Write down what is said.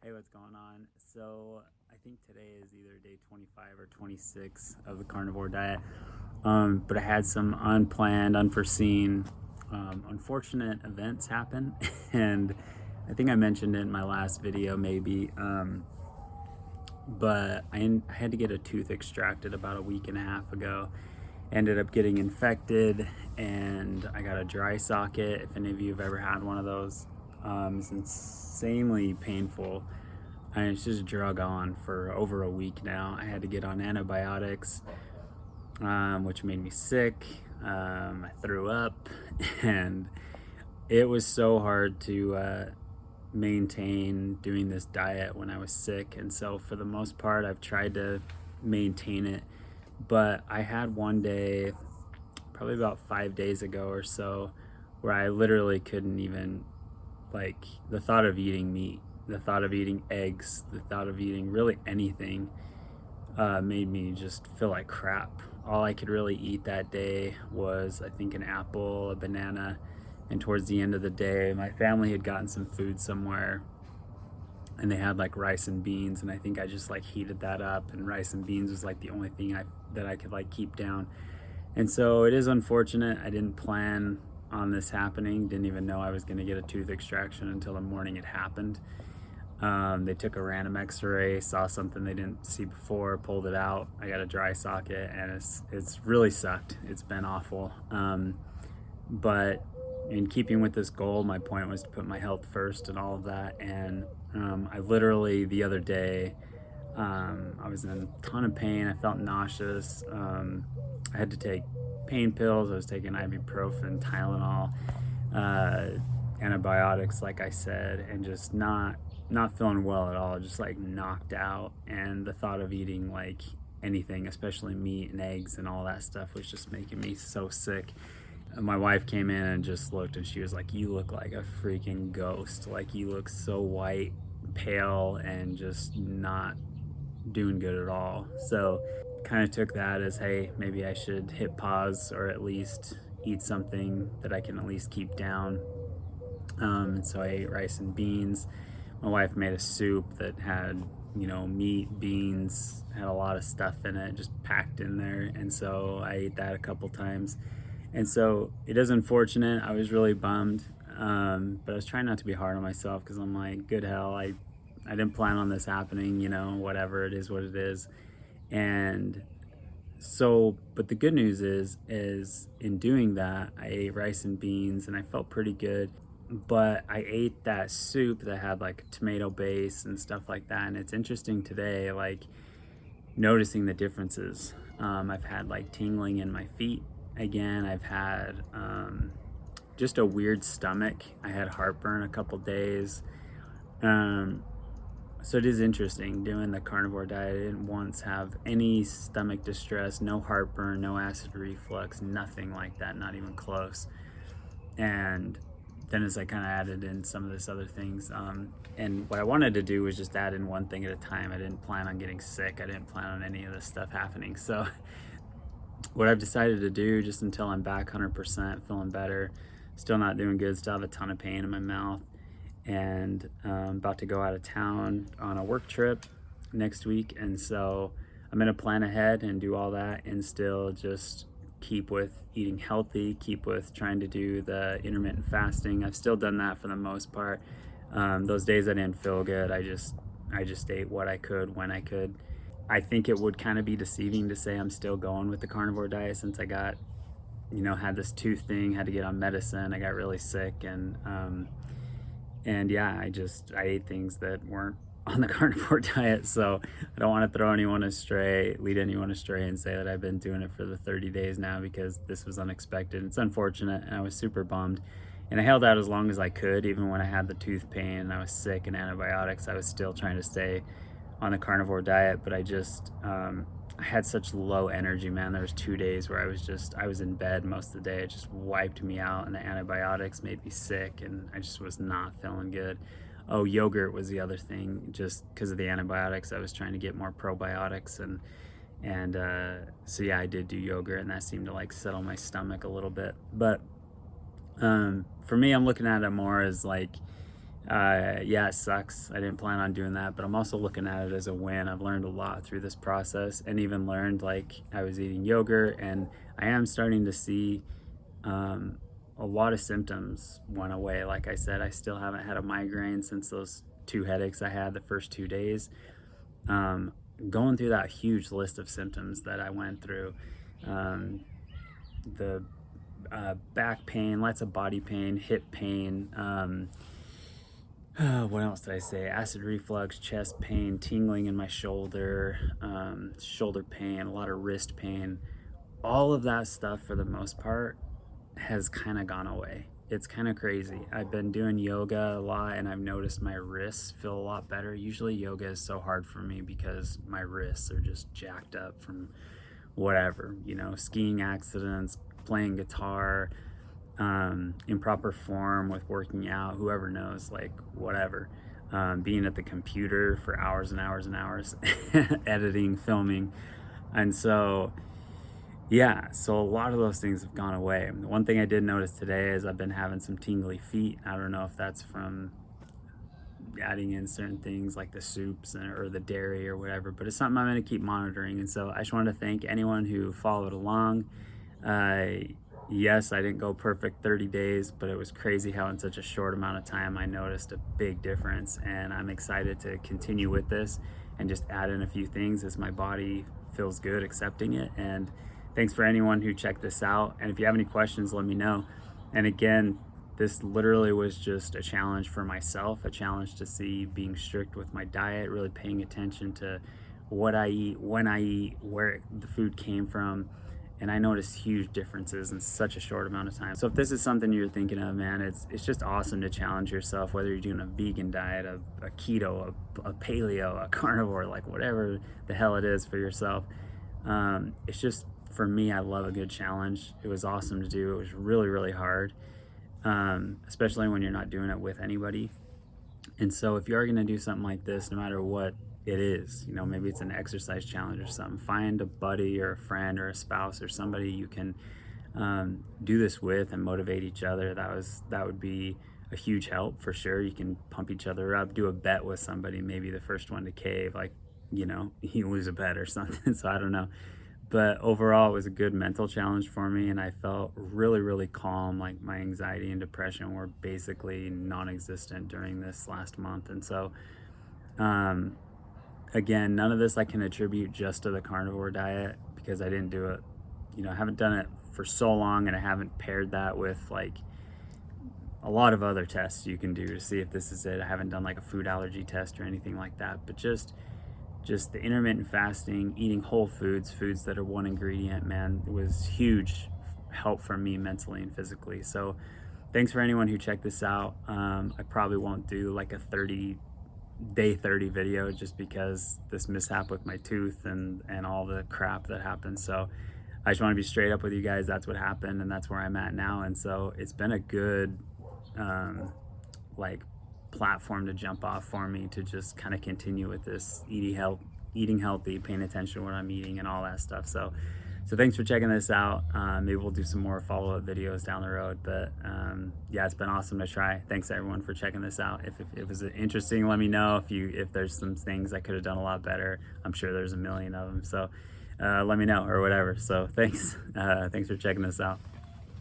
Hey, what's going on? So I think today is either day 25 or 26 of the carnivore diet. But I had some unplanned, unforeseen, unfortunate events happen. And I think I mentioned it in my last video, maybe. But I had to get a tooth extracted about a week and a half ago. Ended up getting infected, and I got a dry socket. If any of you have ever had one of those, it's insanely painful. And it's just drug on for over a week now. I had to get on antibiotics, which made me sick. I threw up, and it was so hard to maintain doing this diet when I was sick. And so, for the most part, I've tried to maintain it. But I had one day, probably about 5 days ago or so, where I literally couldn't even, like, the thought of eating meat, the thought of eating eggs, the thought of eating really anything made me just feel like crap. All I could really eat that day was, I think, an apple, a banana, and towards the end of the day, my family had gotten some food somewhere, and they had like rice and beans, and I think I just like heated that up, and rice and beans was like the only thing that I could like keep down. And so it is unfortunate. I didn't plan on this happening, didn't even know I was going to get a tooth extraction until the morning it happened. They took a random x-ray, saw something they didn't see before, pulled it out. I got a dry socket, and it's really sucked. It's been awful. But in keeping with this goal, my point was to put my health first and all of that. And I literally, the other day, I was in a ton of pain. I felt nauseous. I had to take pain pills. I was taking ibuprofen, Tylenol, antibiotics, like I said, and just not feeling well at all, just like knocked out. And the thought of eating like anything, especially meat and eggs and all that stuff, was just making me so sick. And my wife came in and just looked, and she was like, "You look like a freaking ghost. Like, you look so white, pale, and just not doing good at all." So kind of took that as, hey, maybe I should hit pause, or at least eat something that I can at least keep down. And so I ate rice and beans. My wife made a soup that had, meat, beans, had a lot of stuff in it, just packed in there. And so I ate that a couple times. And so it is unfortunate. I was really bummed. But I was trying not to be hard on myself, because I'm like, good hell, I didn't plan on this happening, whatever, it is what it is. And so, but the good news is in doing that, I ate rice and beans and I felt pretty good. But I ate that soup that had like tomato base and stuff like that. And it's interesting today, like, noticing the differences. I've had like tingling in my feet again. I've had just a weird stomach. I had heartburn a couple days. So it is interesting doing the carnivore diet. I didn't once have any stomach distress, no heartburn, no acid reflux, nothing like that, not even close. And then as I kind of added in some of this other things, and what I wanted to do was just add in one thing at a time. I didn't plan on getting sick. I didn't plan on any of this stuff happening. So what I've decided to do, just until I'm back 100%, feeling better, still not doing good, still have a ton of pain in my mouth, and about to go out of town on a work trip next week. And so I'm going to plan ahead and do all that, and still just keep with eating healthy, keep with trying to do the intermittent fasting. I've still done that for the most part. Those days I didn't feel good, I just ate what I could when I could. I think it would kind of be deceiving to say I'm still going with the carnivore diet, since I got, had this tooth thing, had to get on medicine, I got really sick, and yeah, I ate things that weren't on the carnivore diet. So I don't want to throw anyone astray, lead anyone astray, and say that I've been doing it for the 30 days now, because this was unexpected. It's unfortunate, and I was super bummed. And I held out as long as I could, even when I had the tooth pain and I was sick and antibiotics. I was still trying to stay on the carnivore diet, but I just, I had such low energy, man. There was 2 days where I was in bed most of the day. It just wiped me out, and the antibiotics made me sick, and I just was not feeling good. Oh, yogurt was the other thing. Just because of the antibiotics, I was trying to get more probiotics, and so yeah, I did do yogurt, and that seemed to like settle my stomach a little bit. But for me, I'm looking at it more as like, Yeah, it sucks. I didn't plan on doing that, but I'm also looking at it as a win. I've learned a lot through this process, and even learned, like, I was eating yogurt, and I am starting to see um, a lot of symptoms went away. Like I said, I still haven't had a migraine since those two headaches I had the first 2 days. Um, Going through that huge list of symptoms that I went through, um, the back pain, lots of body pain, hip pain. What else did I say? Acid reflux, chest pain, tingling in my shoulder, shoulder pain, a lot of wrist pain. All of that stuff, for the most part, has kind of gone away. It's kind of crazy. I've been doing yoga a lot, and I've noticed my wrists feel a lot better. Usually yoga is so hard for me because my wrists are just jacked up from whatever, skiing accidents, playing guitar, improper form with working out, whoever knows, like whatever. Being at the computer for hours and hours and hours, editing, filming. And so, yeah, so a lot of those things have gone away. One thing I did notice today is I've been having some tingly feet. I don't know if that's from adding in certain things like the soups or the dairy or whatever, but it's something I'm going to keep monitoring. And so I just wanted to thank anyone who followed along. Yes, I didn't go perfect 30 days, but it was crazy how in such a short amount of time I noticed a big difference. And I'm excited to continue with this and just add in a few things as my body feels good accepting it. And thanks for anyone who checked this out. And if you have any questions, let me know. And again, this literally was just a challenge for myself, a challenge to see being strict with my diet, really paying attention to what I eat, when I eat, where the food came from. And I noticed huge differences in such a short amount of time. So if this is something you're thinking of, man, it's just awesome to challenge yourself, whether you're doing a vegan diet, a keto, a paleo, a carnivore, like whatever the hell it is for yourself. It's just, for me, I love a good challenge. It was awesome to do. It was really, really hard, especially when you're not doing it with anybody. And so if you are going to do something like this, no matter what it is, maybe it's an exercise challenge or something, find a buddy or a friend or a spouse or somebody you can do this with and motivate each other. That would be a huge help for sure. You can pump each other up, do a bet with somebody, maybe the first one to cave, like, you lose a bet or something. So I don't know. But overall, it was a good mental challenge for me, and I felt really, really calm. Like, my anxiety and depression were basically non-existent during this last month. And so, again, none of this I can attribute just to the carnivore diet, because I didn't do it. I haven't done it for so long, and I haven't paired that with like a lot of other tests you can do to see if this is it. I haven't done like a food allergy test or anything like that, but just the intermittent fasting, eating whole foods that are one ingredient, man, was huge help for me mentally and physically. So thanks for anyone who checked this out. I probably won't do like a day 30 video, just because this mishap with my tooth and all the crap that happened. So I just want to be straight up with you guys. That's what happened, and that's where I'm at now. And so it's been a good like platform to jump off for me to just kind of continue with this eating healthy, paying attention to what I'm eating and all that stuff. So thanks for checking this out. Maybe we'll do some more follow-up videos down the road, but yeah, it's been awesome to try. Thanks everyone for checking this out. If it was interesting, let me know. If there's some things I could have done a lot better. I'm sure there's a million of them, so let me know or whatever. So thanks for checking this out.